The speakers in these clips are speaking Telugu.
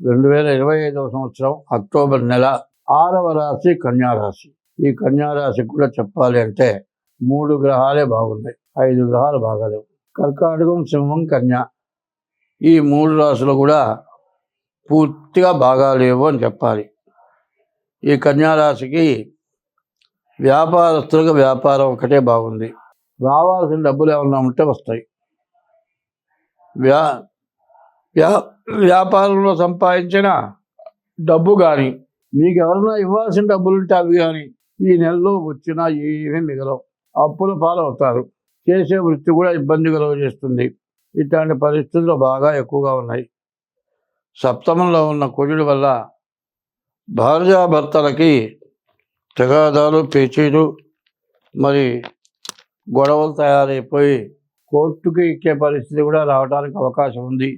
2025వ సంవత్సరం అక్టోబర్ నెల 6వ రాశి కన్యారాశి. ఈ కన్యారాశి కూడా చెప్పాలి అంటే 3 గ్రహాలే బాగున్నాయి, 5 గ్రహాలు బాగాలేవు. కర్కాటకం, సింహం, కన్య ఈ 3 రాశులు కూడా పూర్తిగా బాగాలేవు అని చెప్పాలి. ఈ కన్యారాశికి వ్యాపారస్తులకు వ్యాపారం ఒకటే బాగుంది. రావాల్సిన డబ్బులు ఏమన్నా ఉంటే వస్తాయి. వ్యాపారంలో సంపాదించిన డబ్బు కానీ, మీకు ఎవరైనా ఇవ్వాల్సిన డబ్బులు ఉంటే అవి కానీ ఈ నెలలో వచ్చినా ఏమీ మిగలవు. అప్పుల పాలవుతారు. చేసే వృత్తి కూడా ఇబ్బంది కలుగజేస్తుంది. ఇట్లాంటి పరిస్థితులు బాగా ఎక్కువగా ఉన్నాయి. సప్తమంలో ఉన్న కుజుడి వల్ల భార్యాభర్తలకి తగాదాలు, పేచీలు, మరి గొడవలు తయారైపోయి కోర్టుకి ఎక్కే పరిస్థితి కూడా రావడానికి అవకాశం ఉంది.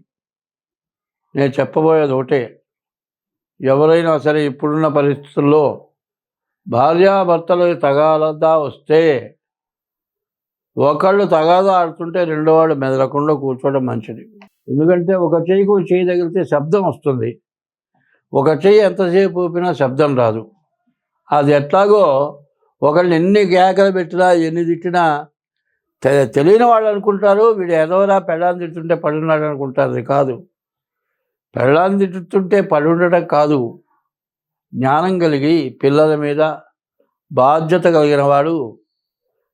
నేను చెప్పబోయేది ఒకటే, ఎవరైనా సరే ఇప్పుడున్న పరిస్థితుల్లో భార్యాభర్తలకు తగాదా వస్తే ఒకళ్ళు తగాదా ఆడుతుంటే రెండో వాళ్ళు మెదలకుండా కూర్చోవడం మంచిది. ఎందుకంటే ఒక చెయ్యికి చెయ్యి తగిలితే శబ్దం వస్తుంది, ఒక చెయ్యి ఎంతసేపు ఊపినా శబ్దం రాదు. అది ఎట్లాగో ఒకళ్ళని ఎన్ని కేకలు పెట్టినా ఎన్ని తిట్టినా తెలియని వాళ్ళు అనుకుంటారు వీడు ఎదవరా పెళ్ళాన్ని తిట్టుంటే పడున్నాడు అనుకుంటారు. అది కాదు. పెళ్ళాన్ని తిట్టుతుంటే పడుండటం కాదు, జ్ఞానం కలిగి పిల్లల మీద బాధ్యత కలిగిన వాడు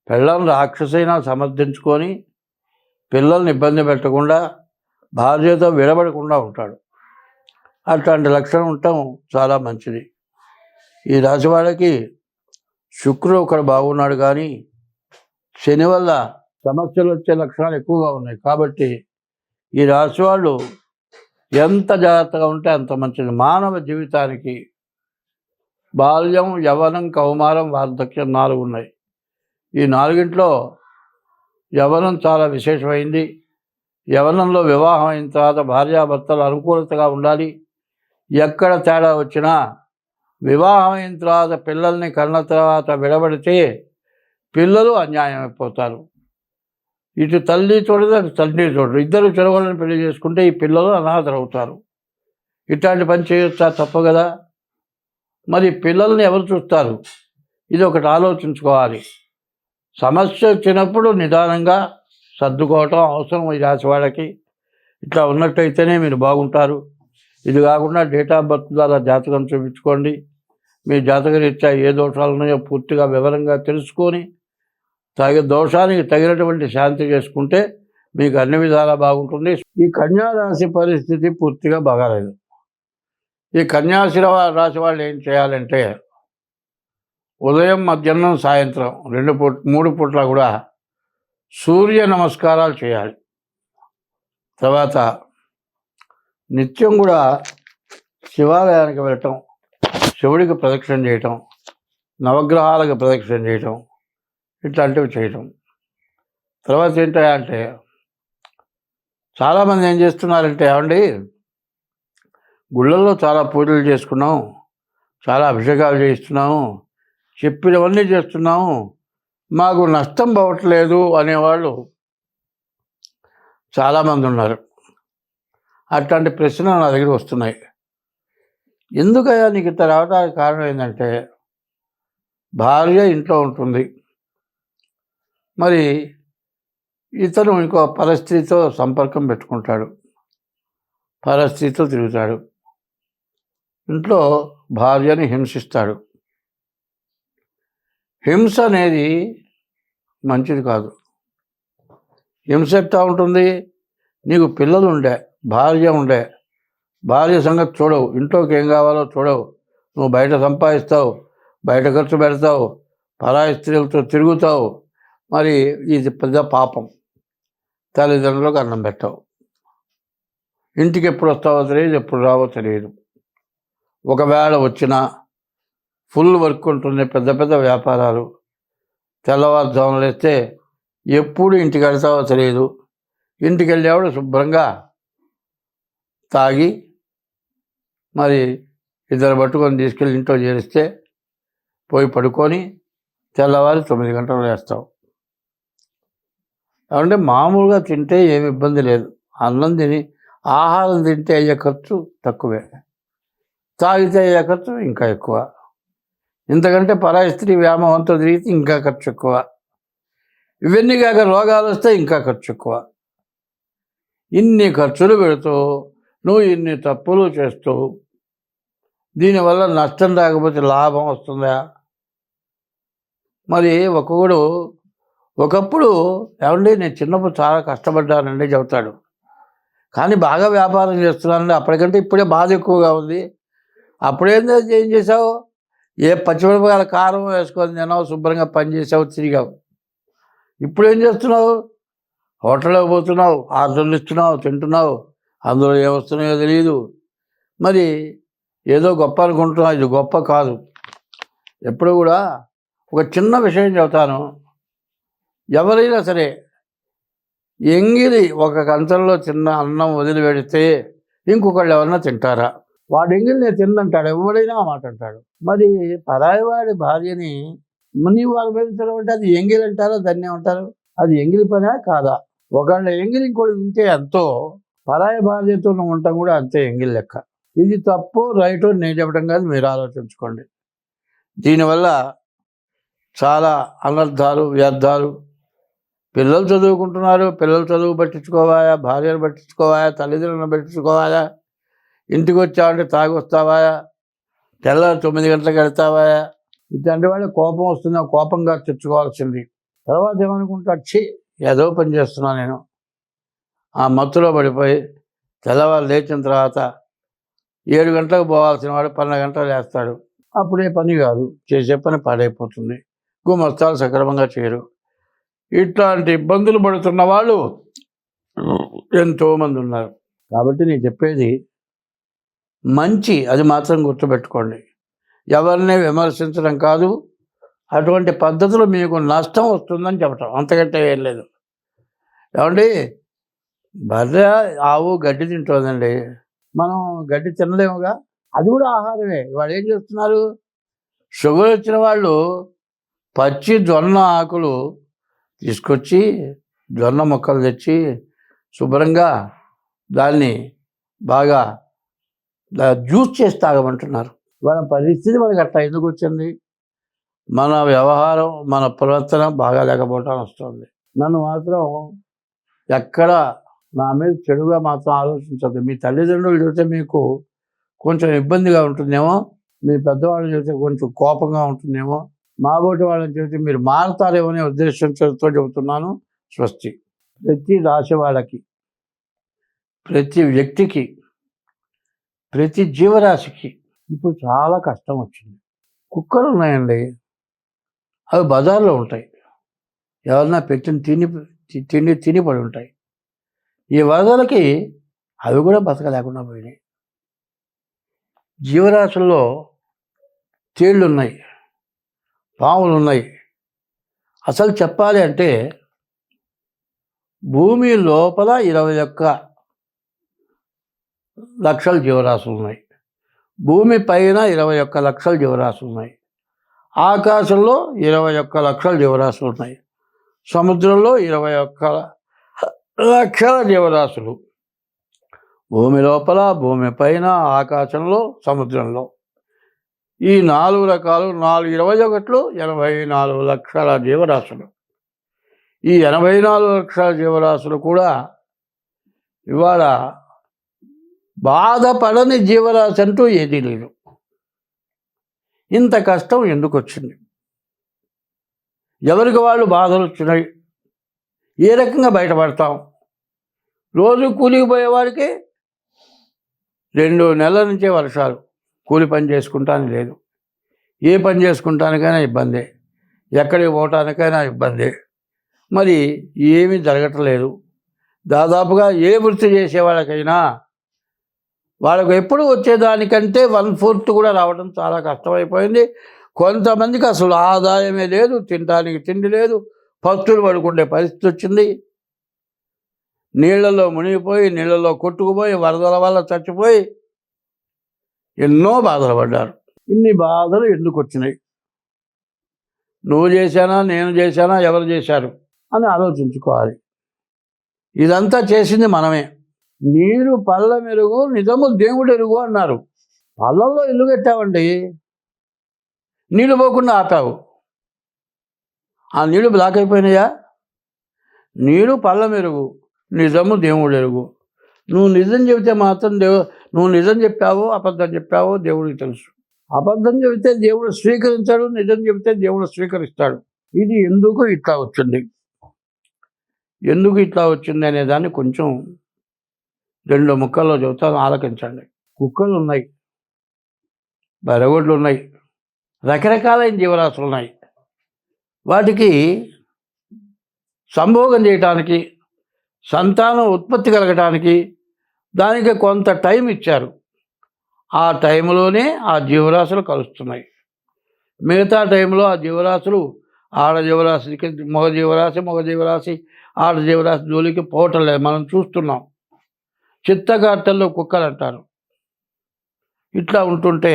పెళ్ళాన్ని రాక్షసైనా సమర్థించుకొని పిల్లల్ని ఇబ్బంది పెట్టకుండా బాధ్యత విడబడకుండా ఉంటాడు. అట్లాంటి లక్షణం ఉండటం చాలా మంచిది. ఈ రాశి వాళ్ళకి శుక్రుడు ఒకడు బాగున్నాడు, కానీ శని వల్ల సమస్యలు వచ్చే లక్షణాలు ఎక్కువగా ఉన్నాయి. కాబట్టి ఈ రాశి వాళ్ళు ఎంత జాగ్రత్తగా ఉంటే అంత మంచిది. మానవ జీవితానికి బాల్యం, యవ్వనం, కౌమారం, వార్ధక్యం 4 ఉన్నాయి. ఈ 4ంట్లో యవ్వనం చాలా విశేషమైంది. యవ్వనంలో వివాహం అయిన తర్వాత భార్యాభర్తలు అనుకూలతగా ఉండాలి. ఎక్కడ తేడా వచ్చినా వివాహం అయిన తర్వాత పిల్లల్ని కన్న తర్వాత విడబడితే పిల్లలు అన్యాయం అయిపోతారు. ఇటు తల్లి చూడదు, అటు తండ్రి చూడరు. ఇద్దరు చెరగొలని పెళ్లి చేసుకుంటే ఈ పిల్లలు అనాథరవుతారు. ఇట్లాంటి పని చేయొచ్చా? తప్పు కదా. మరి పిల్లల్ని ఎవరు చూస్తారు? ఇది ఒకటి ఆలోచించుకోవాలి. సమస్య వచ్చినప్పుడు నిదానంగా సర్దుకోవటం అవసరం. ఈ రాశి వాళ్ళకి ఇట్లా ఉన్నట్టయితేనే మీరు బాగుంటారు. ఇది కాకుండా డేట్ ఆఫ్ బర్త్ ద్వారా జాతకం చూపించుకోండి. మీ జాతకరీత్యా ఏ దోషాలు ఉన్నాయో పూర్తిగా వివరంగా తెలుసుకొని దోషానికి తగినటువంటి శాంతి చేసుకుంటే మీకు అన్ని విధాలా బాగుంటుంది. ఈ కన్యారాశి పరిస్థితి పూర్తిగా బాగాలేదు. ఈ రాశి వాళ్ళు ఏం చేయాలంటే ఉదయం, మధ్యాహ్నం, సాయంత్రం 3 పూట్ల కూడా సూర్య నమస్కారాలు చేయాలి. తర్వాత నిత్యం కూడా శివాలయానికి వెళ్ళటం, శివుడికి ప్రదక్షిణ చేయటం, నవగ్రహాలకు ప్రదక్షిణ చేయటం, ఇట్లాంటివి చేయటం. తర్వాత ఏంటంటే చాలామంది ఏం చేస్తున్నారంటే, ఏమండి గుళ్ళల్లో చాలా పూజలు చేసుకున్నాం, చాలా అభిషేకాలు చేయిస్తున్నాము, చెప్పినవన్నీ చేస్తున్నాము, మాకు నష్టం పోవట్లేదు అనేవాళ్ళు చాలామంది ఉన్నారు. అట్లాంటి ప్రశ్నలు నా దగ్గర వస్తున్నాయి. ఎందుకయ్యా నీకు ఇంత రావడానికి కారణం ఏంటంటే, భార్య ఇంట్లో ఉంటుంది, మరి ఇతను ఇంకో పరస్త్రీతో సంపర్కం పెట్టుకుంటాడు, పరస్త్రీతో తిరుగుతాడు, ఇంట్లో భార్యని హింసిస్తాడు. హింస అనేది మంచిది కాదు. హింస ఎట్లా ఉంటుంది? నీకు పిల్లలు ఉండే, భార్య ఉండే, భార్య సంగతి చూడవు, ఇంట్లోకి ఏం కావాలో చూడవు, నువ్వు బయట సంపాదిస్తావు, బయట ఖర్చు పెడతావు, పరాయి స్త్రీలతో తిరుగుతావు. మరి ఇది పెద్ద పాపం. తల్లిదండ్రులకు అన్నం పెట్టావు, ఇంటికి ఎప్పుడు వస్తావో తెలియదు, ఎప్పుడు రావో తెలియదు. ఒకవేళ వచ్చినా ఫుల్ వర్క్ ఉంటుంది, పెద్ద పెద్ద వ్యాపారాలు, తెల్లవారుజామున లేస్తే ఎప్పుడు ఇంటికి వెళ్తావో తెలియదు. ఇంటికి వెళ్ళేవాడు శుభ్రంగా తాగి మరి ఇద్దరు పట్టుకొని తీసుకెళ్ళి ఇంట్లో చేరిస్తే పోయి పడుకొని తెల్లవారి 9 గంటలు వేస్తావు. అంటే మామూలుగా తింటే ఏమి ఇబ్బంది లేదు. అన్నం తిని ఆహారం తింటే అయ్యే ఖర్చు తక్కువే, తాగితే అయ్యే ఖర్చు ఇంకా ఎక్కువ, ఇంతకంటే పరాయి స్త్రీ వ్యామోహంతో తిరిగితే ఇంకా ఖర్చు ఎక్కువ, ఇవన్నీ కాక రోగాలు వస్తే ఇంకా ఖర్చు ఎక్కువ. ఇన్ని ఖర్చులు పెడుతూ నువ్వు ఇన్ని తప్పులు చేస్తూ దీనివల్ల నష్టం రాకపోతే లాభం వస్తుందా? మరి ఒకప్పుడు ఏమండి నేను చిన్నప్పుడు చాలా కష్టపడ్డానండి చెబుతాడు, కానీ బాగా వ్యాపారం చేస్తున్నానండి, అప్పటికంటే ఇప్పుడే బాధ ఎక్కువగా ఉంది. ఏం చేసావు? ఏ పచ్చిమిరపకాయల కారం వేసుకొని తిన్నావు, శుభ్రంగా పని చేసావు, తిరిగావు. ఇప్పుడు ఏం చేస్తున్నావు? హోటల్లోకి పోతున్నావు, ఆర్డర్లు ఇస్తున్నావు, తింటున్నావు, అందులో ఏమొస్తున్నాయో తెలియదు. మరి ఏదో గొప్ప అనుకుంటున్నావు, ఇది గొప్ప కాదు. ఎప్పుడు కూడా ఒక చిన్న విషయం చెబుతాను, ఎవరైనా సరే ఎంగిలి ఒక కంచంలో చిన్న అన్నం వదిలిపెడితే ఇంకొకళ్ళు ఎవరన్నా తింటారా? వాడు ఎంగిలి నేను తిన్నంటాడు, ఎవడైనా ఆ మాట అంటాడు. మరి పరాయివాడి భార్యని నీవు అనుభవించడం అంటే అది ఎంగిలి అంటారా, దాన్ని ఏమంటారు? అది ఎంగిలి పనా కాదా? ఒకళ్ళ ఎంగిలి ఇంకోటి తింటే ఎంతో, పరాయి భార్యతో ఉండటం కూడా అంతే ఎంగిలి లెక్క. ఇది తప్పు రైటు నేను చెప్పడం కాదు, మీరు ఆలోచించుకోండి. దీనివల్ల చాలా అనర్థాలు, వ్యర్థాలు. పిల్లలు చదువుకుంటున్నారు, పిల్లలు చదువు పట్టించుకోవాలా, భార్యను పట్టించుకోవాలా, తల్లిదండ్రులను పట్టించుకోవాలా, ఇంటికి వచ్చావంటే తాగి వస్తావా, తెల్లారి 9 గంటలకు వెళ్తావా, ఇట్లాంటి వాళ్ళకి కోపం వస్తుందా, కోపంగా తెచ్చుకోవాల్సింది. తర్వాత ఏమనుకుంటాడు, ఏదో పని చేస్తున్నా నేను, ఆ మత్తులో పడిపోయి తెల్లవారు లేచిన తర్వాత 7 గంటలకు పోవాల్సిన వాడు 12 గంటలు వేస్తాడు. అప్పుడే పని కాదు, చేసే పని పాడైపోతుంది, గుమస్తాలు సక్రమంగా చేయరు. ఇట్లాంటి ఇబ్బందులు పడుతున్న వాళ్ళు ఎంతోమంది ఉన్నారు. కాబట్టి నేను చెప్పేది మంచి, అది మాత్రం గుర్తుపెట్టుకోండి. ఎవరిని విమర్శించడం కాదు, అటువంటి పద్ధతులు మీకు నష్టం వస్తుందని చెప్పటం, అంతకంటే ఏం లేదు. ఏమండి, బర్రె ఆవు గడ్డి తింటుందండి, మనం గడ్డి తినలేముగా, అది కూడా ఆహారమే. వాడు ఏం చేస్తున్నారు, షుగర్ వచ్చిన వాళ్ళు పచ్చి జొన్న ఆకులు తీసుకొచ్చి, జొన్న మొక్కలు తెచ్చి శుభ్రంగా దాన్ని బాగా జ్యూస్ చేసి తాగమంటున్నారు. వాళ్ళ పరిస్థితి మనకు అట్లా ఎందుకు వచ్చింది? మన వ్యవహారం, మన ప్రవర్తన బాగా లేకపోవటం వస్తుంది. నన్ను మాత్రం ఎక్కడ నా మీద చెడుగా మాత్రం ఆలోచించద్దు. మీ తల్లిదండ్రులు చూస్తే మీకు కొంచెం ఇబ్బందిగా ఉంటుందేమో, మీ పెద్దవాళ్ళు చూస్తే కొంచెం కోపంగా ఉంటుందేమో, మాబోటి వాళ్ళని చూస్తే మీరు మారుతారేమో అనే ఉద్దేశంతో చెబుతున్నాను. స్వస్తి. ప్రతి రాశి వాళ్ళకి, ప్రతి వ్యక్తికి, ప్రతి జీవరాశికి ఇప్పుడు చాలా కష్టం వచ్చింది. కుక్కలు ఉన్నాయండి, అవి బజార్లో ఉంటాయి, ఎవరన్నా పెట్టిన తిని పడి ఉంటాయి. ఈ వరదలకి అవి కూడా బతకలేకుండా పోయినాయి. జీవరాశుల్లో తేళ్ళు ఉన్నాయి, పాములు ఉన్నాయి. అసలు చెప్పాలి అంటే భూమి లోపల 21 లక్షల జీవరాశులు ఉన్నాయి, భూమి పైన 21 లక్షల జీవరాశులు ఉన్నాయి, ఆకాశంలో 21 లక్షల జీవరాశులు ఉన్నాయి, సముద్రంలో 21 లక్షల జీవరాశులు. భూమి లోపల, భూమి పైన, ఆకాశంలో, సముద్రంలో, ఈ 4 రకాలు, 4 84 లక్షల జీవరాశులు. ఈ 84 లక్షల జీవరాశులు కూడా ఇవాళ బాధపడని జీవరాశి అంటూ ఏదీ లేదు. ఇంత కష్టం ఎందుకు వచ్చింది? ఎవరికి వాళ్ళు బాధలు వచ్చినాయి, ఏ రకంగా బయటపడతాం? రోజు కూలికి పోయేవాడికి 2 నెలల నుంచే వర్షాలు, కూలి పని చేసుకుంటానికి లేదు, ఏ పని చేసుకుంటానికైనా ఇబ్బందే, ఎక్కడికి పోవటానికైనా ఇబ్బందే. మరి ఏమీ జరగట్లేదు. దాదాపుగా ఏ వృత్తి చేసేవాళ్ళకైనా వాళ్ళకు ఎప్పుడు వచ్చేదానికంటే 1/4 కూడా రావడం చాలా కష్టమైపోయింది. కొంతమందికి అసలు ఆదాయమే లేదు, తినడానికి తిండి లేదు, పస్తులు పడుకునే పరిస్థితి వచ్చింది. నీళ్లలో మునిగిపోయి, నీళ్లలో కొట్టుకుపోయి, వరదల వల్ల చచ్చిపోయి ఎన్నో బాధలు పడ్డారు. ఇన్ని బాధలు ఎందుకు వచ్చినాయి? నువ్వు చేశానా, నేను చేశానా, ఎవరు చేశారు అని ఆలోచించుకోవాలి. ఇదంతా చేసింది మనమే. నీరు పళ్ళ మెరుగు నిజము దేవుడు ఎరుగు అన్నారు. పళ్ళల్లో ఇల్లు కట్టావండి, నీళ్ళు పోకుండా ఆపావు, ఆ నీళ్ళు బ్లాక్ అయిపోయినాయా? నీరు పళ్ళ మెరుగు నిజము దేవుడు ఎరుగు. నువ్వు నిజం చెబితే మాత్రం నువ్వు నిజం చెప్పావో అబద్ధం చెప్పావో దేవుడికి తెలుసు. అబద్ధం చెబితే దేవుడు స్వీకరించాడు, నిజం చెబితే దేవుడు స్వీకరిస్తాడు. ఇది ఎందుకు ఇట్లా వచ్చింది, ఎందుకు ఇట్లా వచ్చింది అనే దాన్ని కొంచెం 2 ముక్కల్లో చెబుతాను, ఆలకించండి. కుక్కలు ఉన్నాయి, బరగొడ్లు ఉన్నాయి, రకరకాలైన జీవరాశులు ఉన్నాయి. వాటికి సంభోగం చేయటానికి, సంతానం ఉత్పత్తి కలగటానికి దానికి కొంత టైం ఇచ్చారు. ఆ టైంలోనే ఆ జీవరాశులు కలుస్తున్నాయి. మిగతా టైంలో ఆ జీవరాశులు ఆడ జీవరాశికి మగ జీవరాశి ఆడ జీవరాశి జోలికి పోవటం లేదు, మనం చూస్తున్నాం. చిత్తగార్తెల్లో కుక్కలు అంటారు. ఇట్లా ఉంటుంటే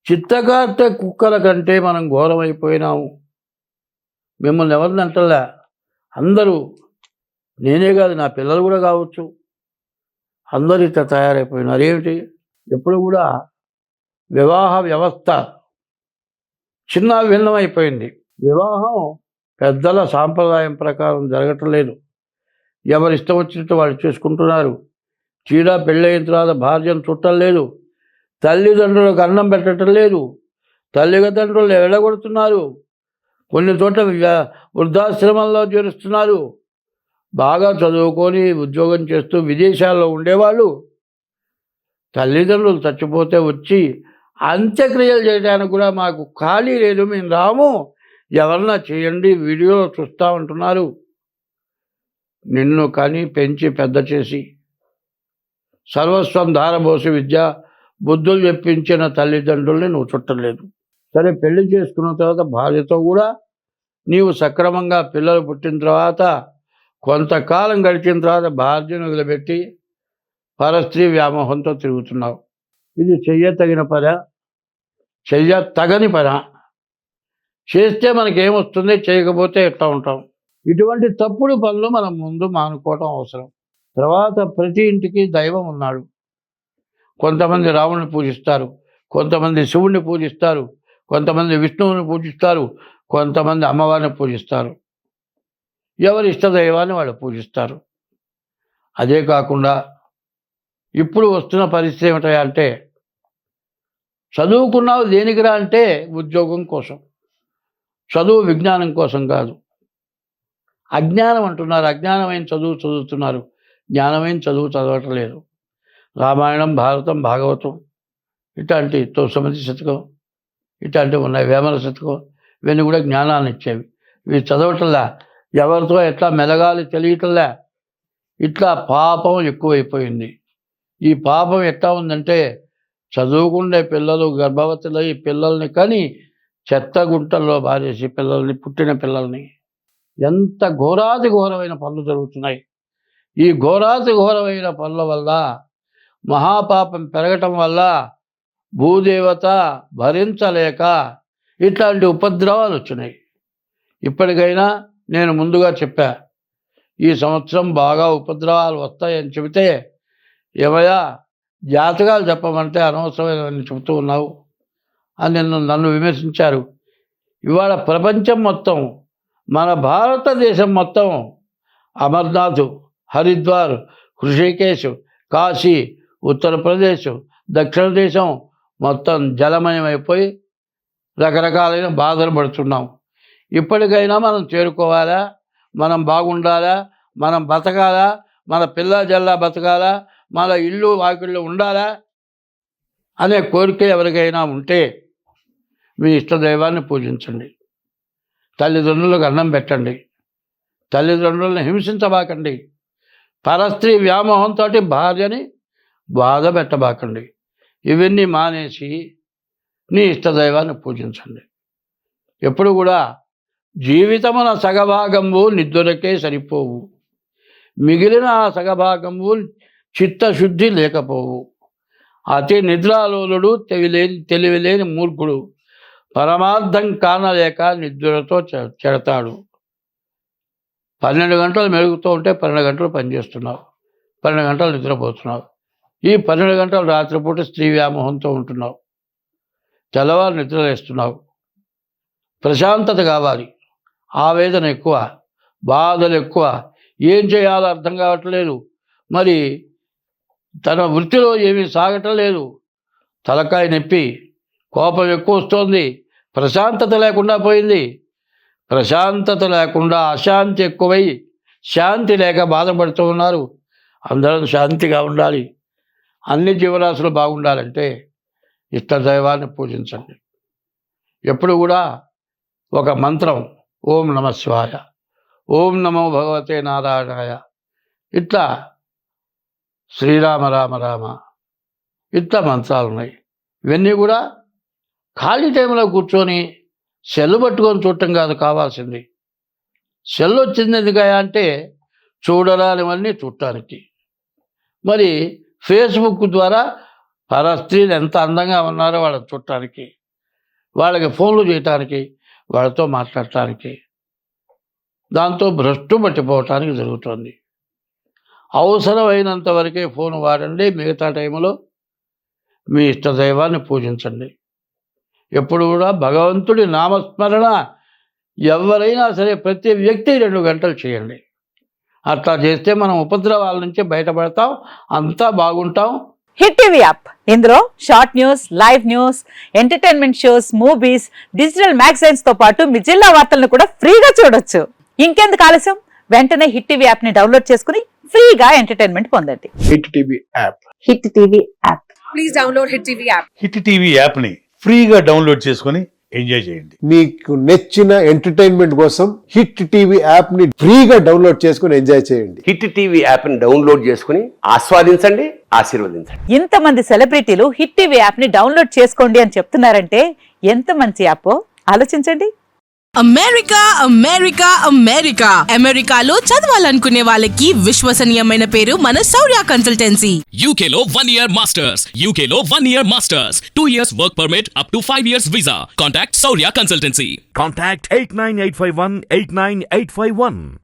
చిత్తగార్తె కుక్కల కంటే మనం ఘోరమైపోయినాము. మిమ్మల్ని ఎవరిని అంటలే, అందరూ, నేనే కాదు నా పిల్లలు కూడా కావచ్చు, అందరూ ఇట్లా తయారైపోయినారు. ఏమిటి, ఎప్పుడు కూడా వివాహ వ్యవస్థ చిన్న భిన్నమైపోయింది. వివాహం పెద్దల సాంప్రదాయం ప్రకారం జరగటం లేదు. ఎవరు ఇష్టం వచ్చినట్టు వాళ్ళు చేసుకుంటున్నారు. చీడా పెళ్ళైన తర్వాత భార్యను చుట్టం లేదు, తల్లిదండ్రులకు అన్నం పెట్టడం లేదు, తల్లిదండ్రులు వెళ్ళగొడుతున్నారు, కొన్ని చోట్ల వృద్ధాశ్రమంలో చేరుస్తున్నారు. బాగా చదువుకొని ఉద్యోగం చేస్తూ విదేశాల్లో ఉండేవాళ్ళు తల్లిదండ్రులు చచ్చిపోతే వచ్చి అంత్యక్రియలు చేయడానికి కూడా మాకు ఖాళీ లేదు, మేము రాము, ఎవరన్నా చేయండి, వీడియోలో చూస్తూ ఉంటున్నారు. నిన్ను కని పెంచి పెద్ద చేసి సర్వస్వం ధారబోసి విద్యా బుద్ధులు చెప్పించిన తల్లిదండ్రుల్ని నువ్వు చుట్టలేదు. సరే, పెళ్లి చేసుకున్న తర్వాత భార్యతో కూడా నీవు సక్రమంగా పిల్లలు పుట్టిన తర్వాత కొంతకాలం గడిచిన తర్వాత భార్యను వదిలిపెట్టి పరస్త్రీ వ్యామోహంతో తిరుగుతున్నావు. ఇది చెయ్యతగిన పనా, చెయ్యతగని పనా? చేస్తే మనకేమొస్తుంది, చేయకపోతే ఎట్లా ఉంటాం? ఇటువంటి తప్పుడు పనులు మనం ముందు మానుకోవటం అవసరం. తర్వాత ప్రతి ఇంటికి దైవం ఉన్నాడు. కొంతమంది రాముడిని పూజిస్తారు, కొంతమంది శివుణ్ణి పూజిస్తారు, కొంతమంది విష్ణువుని పూజిస్తారు, కొంతమంది అమ్మవారిని పూజిస్తారు. ఎవరి ఇష్టదైవాన్ని వాళ్ళు పూజిస్తారు. అదే కాకుండా ఇప్పుడు వస్తున్న పరిస్థితి ఏమిటంటే, చదువుకున్నావు దేనికిరా అంటే ఉద్యోగం కోసం, చదువు విజ్ఞానం కోసం కాదు. అజ్ఞానం అంటున్నారు, అజ్ఞానమైన చదువు చదువుతున్నారు, జ్ఞానమైన చదువు చదవటం లేదు. రామాయణం, భారతం, భాగవతం ఇట్లాంటి 9 శతకం ఇట్లాంటివి ఉన్నాయి, వేమన శతకం, ఇవన్నీ కూడా జ్ఞానాన్ని ఇచ్చేవి. ఇవి చదవటంలా, ఎవరితో ఎట్లా మెలగాలి తెలియటంలా. ఇట్లా పాపం ఎక్కువైపోయింది. ఈ పాపం ఎట్లా ఉందంటే, చదువుకునే పిల్లలు గర్భవతులై పిల్లల్ని కని చెత్త గుంటల్లో బారేసి పిల్లల్ని, పుట్టిన పిల్లల్ని, ఎంత ఘోరాతి ఘోరమైన పనులు జరుగుతున్నాయి. ఈ ఘోరాతి ఘోరమైన పనుల వల్ల మహాపాపం పెరగటం వల్ల భూదేవత భరించలేక ఇట్లాంటి ఉపద్రవాలు వచ్చినాయి. ఇప్పటికైనా నేను ముందుగా చెప్పా, ఈ సంవత్సరం బాగా ఉపద్రవాలు వస్తాయని చెబితే, ఏమయ్యా జాతకాలు చెప్పమంటే అనవసరమైన చెబుతూ ఉన్నావు అని నన్ను విమర్శించారు. ఇవాళ ప్రపంచం మొత్తం, మన భారతదేశం మొత్తం అమర్నాథ్, హరిద్వార్, హృషికేశ్, కాశీ, ఉత్తరప్రదేశ్, దక్షిణ దేశం మొత్తం జలమయమైపోయి రకరకాలైన బాధలు పడుతున్నాం. ఇప్పటికైనా మనం చేరుకోవాలా, మనం బాగుండాలా, మనం బతకాలా, మన పిల్ల జల్లా బతకాలా, మన ఇల్లు వాకిళ్ళు ఉండాలా అనే కోరిక ఎవరికైనా ఉంటే మీ ఇష్టదైవాన్ని పూజించండి, తల్లిదండ్రులకు అన్నం పెట్టండి, తల్లిదండ్రులను హింసించబాకండి, పరస్త్రీ వ్యామోహంతో భార్యని బాధ పెట్టబాకండి. ఇవన్నీ మానేసి నీ ఇష్టదైవాన్ని పూజించండి. ఎప్పుడు కూడా జీవితమున సగభాగంబు నిద్దురకే సరిపోవు, మిగిలిన ఆ సగభాగంబు చిత్తశుద్ధి లేకపోవు. అతి నిద్రాలోలుడు తెలివిలేని మూర్ఖుడు, పరమార్థం కానలేక నిద్రతో చెడతాడు. 12 గంటలు మెలుగుతూ ఉంటే 12 గంటలు పనిచేస్తున్నావు, 12 గంటలు నిద్రపోతున్నావు. ఈ 12 గంటలు రాత్రిపూట స్త్రీ వ్యామోహంతో ఉంటున్నావు. తెల్లవారు నిద్రలేస్తున్నావు. ప్రశాంతత కావాలి. ఆవేదన ఎక్కువ, బాధలు ఎక్కువ, ఏం చేయాలో అర్థం కావట్లేదు. మరి తన వృత్తిలో ఏమీ సాగటం లేదు. తలకాయ నొప్పి, కోపం ఎక్కువ వస్తుంది. ప్రశాంతత లేకుండా పోయింది. ప్రశాంతత లేకుండా అశాంతి ఎక్కువై శాంతి లేక బాధపడుతూ ఉన్నారు. అందరం శాంతిగా ఉండాలి. అన్ని జీవరాశులు బాగుండాలంటే ఇష్టదైవాన్ని పూజించండి. ఎప్పుడు కూడా ఒక మంత్రం, ఓం నమ శివాయ, ఓం నమో భగవతే నారాయణాయ, ఇట్లా శ్రీరామ రామ రామ, ఇట్లా మంత్రాలు ఉన్నాయి. ఇవన్నీ కూడా ఖాళీ టైంలో కూర్చొని సెల్ పట్టుకొని చూడటం కాదు కావాల్సింది. సెల్ వచ్చింది ఎందుకయా అంటే చూడరానివన్నీ చూడటానికి. మరి ఫేస్బుక్ ద్వారా స్త్రీలు ఎంత అందంగా ఉన్నారో వాళ్ళని చూడటానికి, వాళ్ళకి ఫోన్లు చేయటానికి, వాళ్ళతో మాట్లాడటానికి, దాంతో భ్రష్టు పట్టిపోవటానికి జరుగుతుంది. అవసరమైనంత వరకే ఫోన్ వాడండి. మిగతా టైంలో మీ ఇష్టదైవాన్ని పూజించండి. ఎప్పుడు కూడా భగవంతుడి నామస్మరణ ఎవరైనా సరే ప్రతి వ్యక్తి 2 గంటలు చేయండి. అట్లా చేస్తే మనం ఉపద్రవాల నుంచి బయటపడతాం, అంతా బాగుంటాం. హిట్ టీవీ యాప్, ఇందులో short news, live news, entertainment shows, movies, digital magazines తో పాటు మీ జిల్లా వార్తలను కూడా ఫ్రీగా చూడొచ్చు. ఇంకెందుకు ఆలస్యం, వెంటనే హిట్ టీవీ యాప్ ని డౌన్లోడ్ చేసుకుని ఫ్రీగా ఎంటర్టైన్మెంట్ పొందండి. Hit TV app. Hit TV app. Please download hit TV app. Hit TV app ని ఫ్రీగా డౌన్లోడ్ చేసుకొని ఎంజాయ్ చేయండి. మీకు నచ్చిన ఎంటర్టైన్మెంట్ కోసం హిట్ టీవీ యాప్ ని ఫ్రీగా డౌన్లోడ్ చేసుకొని ఎంజాయ్ చేయండి. హిట్ టీవీ యాప్ ని డౌన్లోడ్ చేసుకుని ఆస్వాదించండి, ఆశీర్వదించండి. ఇంతమంది సెలబ్రిటీలు హిట్ టీవీ యాప్ ని డౌన్లోడ్ చేసుకోండి అని చెప్తున్నారంటే ఎంత మంచి యాప్ ఆలోచించండి. అమెరికా అమెరికా అమెరికా అమెరికాలో చదవాలనుకునే వాళ్ళకి విశ్వసనీయమైన పేరు మన శౌర్య కన్సల్టెన్సీ. UK లో 1 year masters, UK లో 1 year masters, 2 years work permit up to 5 years visa. Contact Saurya Consultancy. Contact 89851 89851.